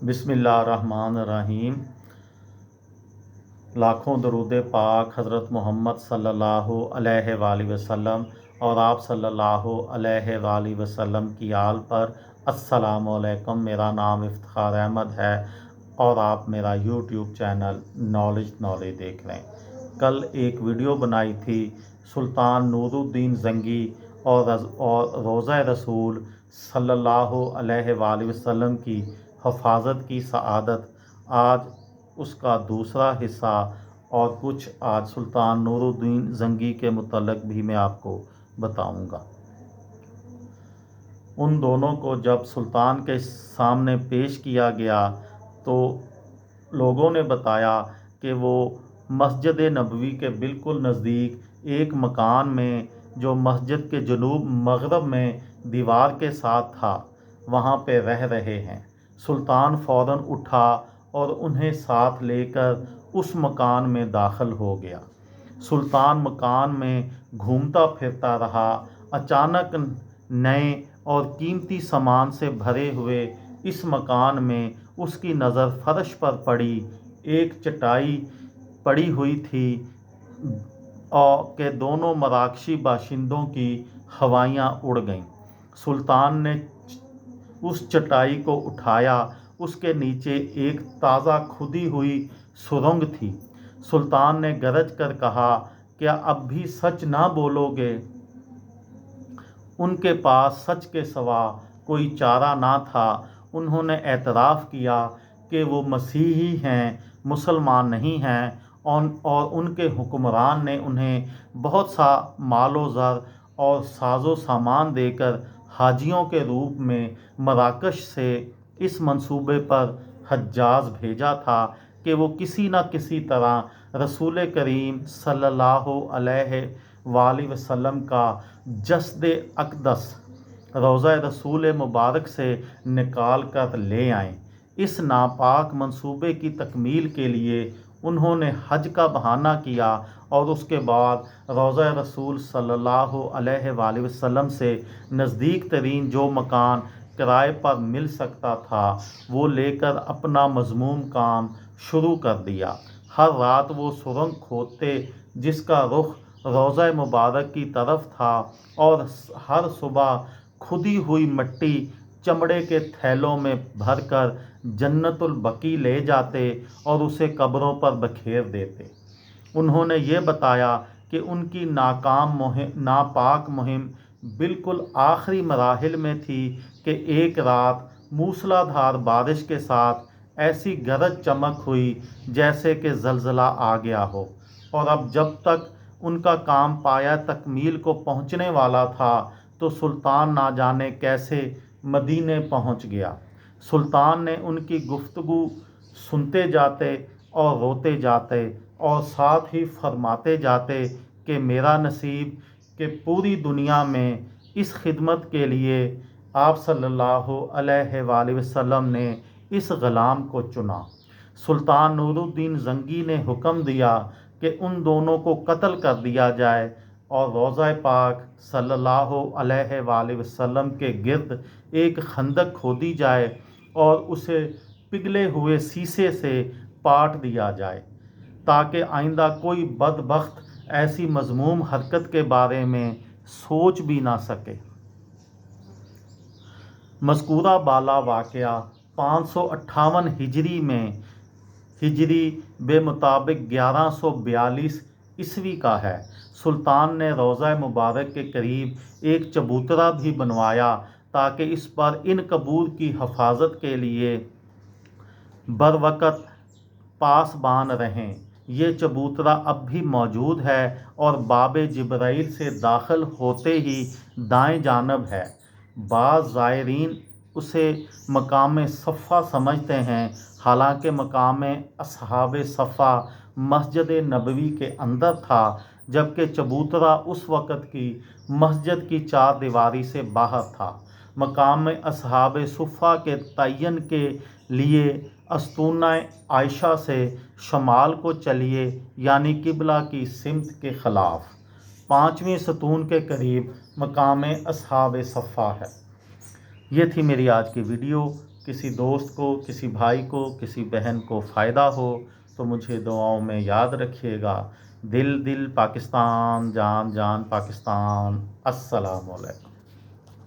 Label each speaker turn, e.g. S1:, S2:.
S1: बिस्मिल्लाहिर्रहमानिर्रहीम। लाखों दरूद पाक हज़रत मोहम्मद सल्लल्लाहु अलैहि वसल्लम और आप सल्लल्लाहु अलैहि वसल्लम की आल पर। अस्सलामु अलैकुम। मेरा नाम इफ्तिखार अहमद है और आप मेरा यूट्यूब चैनल नॉलेज देख रहे हैं। कल एक वीडियो बनाई थी सुल्तान नूरुद्दीन ज़ंगी और रोज़ा रसूल सल्लल्लाहु अलैहि वसल्लम की हफाजत की सआदत। आज उसका दूसरा हिस्सा और कुछ आज सुल्तान नूरुद्दीन ज़ंगी के मुतल्लिक़ भी मैं आपको बताऊंगा। उन दोनों को जब सुल्तान के सामने पेश किया गया तो लोगों ने बताया कि वो मस्जिद नबवी के बिल्कुल नज़दीक एक मकान में, जो मस्जिद के जनूब मगरब में दीवार के साथ था, वहाँ पे रह रहे हैं। सुल्तान फ़ौरन उठा और उन्हें साथ लेकर उस मकान में दाखिल हो गया। सुल्तान मकान में घूमता फिरता रहा। अचानक नए और कीमती सामान से भरे हुए इस मकान में उसकी नज़र फर्श पर पड़ी। एक चटाई पड़ी हुई थी और के दोनों मराकशी बाशिंदों की हवाइयाँ उड़ गईं। सुल्तान ने उस चटाई को उठाया। उसके नीचे एक ताज़ा खुदी हुई सुरंग थी। सुल्तान ने गरज कर कहा, क्या अब भी सच ना बोलोगे? उनके पास सच के सिवा कोई चारा ना था। उन्होंने एतराफ़ किया कि वो मसीही हैं, मुसलमान नहीं हैं, और उनके हुक्मरान ने उन्हें बहुत सा मालो ज़र और साजो सामान देकर हाजियों के रूप में मराकश से इस मंसूबे पर हज्जाज भेजा था कि वो किसी न किसी तरह रसूल करीम सल्लल्लाहु अलैहि वसल्लम का जस्द अक़दस रोज़ा रसूल मुबारक से निकाल कर ले आएँ। इस नापाक मंसूबे की तकमील के लिए उन्होंने हज का बहाना किया और उसके बाद रोज़ा रसूल सल्लल्लाहु अलैहि वसल्लम से नज़दीक तरीन जो मकान किराए पर मिल सकता था वो लेकर अपना मज़मूम काम शुरू कर दिया। हर रात वो सुरंग खोदते जिसका रुख रोज़ा मुबारक की तरफ था, और हर सुबह खुदी हुई मिट्टी चमड़े के थैलों में भरकर जन्नतुल बकी ले जाते और उसे कब्रों पर बखेर देते। उन्होंने ये बताया कि उनकी नापाक मुहिम बिल्कुल आखिरी मराहिल में थी कि एक रात मूसलाधार बारिश के साथ ऐसी गरज चमक हुई जैसे कि ज़लज़ला आ गया हो, और अब जब तक उनका काम पाया तकमील को पहुंचने वाला था तो सुल्तान ना जाने कैसे मदीने पहुंच गया। सुल्तान ने उनकी गुफ्तगू सुनते जाते और रोते जाते और साथ ही फरमाते जाते कि मेरा नसीब कि पूरी दुनिया में इस खिदमत के लिए आप सल्लल्लाहु अलैहि वसल्लम ने इस ग़ुलाम को चुना। सुल्तान नूरुद्दीन ज़ंगी ने हुक्म दिया कि उन दोनों को कत्ल कर दिया जाए और रोज़ा पाक सल्लल्लाहु अलैहि वसल्लम के गिर्द एक खंदक खोदी जाए और उसे पिघले हुए शीशे से पाट दिया जाए, ताकि आइंदा कोई बदबख्त ऐसी मज़मूम हरकत के बारे में सोच भी ना सके। मज़कूरा बाला वाक़या 558 हिजरी में हिजरी बेमुताबिक 1142 ईस्वी का है। सुल्तान ने रोज़ा मुबारक के करीब एक चबूतरा भी बनवाया ताकि इस पर इन कबूर की हफाजत के लिए बरवक़्त पासबान रहें। ये चबूतरा अब भी मौजूद है और बाब जिब्राइल से दाखिल होते ही दाएं जानब है। बाज़ ज़ायरीन उसे मकाम सफ़ा समझते हैं, हालांकि मकाम अस्हाब सफ़ा मस्जिद नबवी के अंदर था, जबकि चबूतरा उस वक़्त की मस्जिद की चार दीवारी से बाहर था। मकाम अस्हाब सुफ़ा के तयन के लिए अस्तूना आयशा से शमाल को चलिए, यानी किबला की सिमत के ख़िलाफ़ 5वें सतून के करीब मकाम अस्हाब सफ़ा है। ये थी मेरी आज की वीडियो। کسی دوست کو، کسی بھائی کو، کسی بہن کو فائدہ ہو تو مجھے دعاؤں میں یاد رکھیے گا۔ دل دل پاکستان، جان جان پاکستان۔ السلام علیکم۔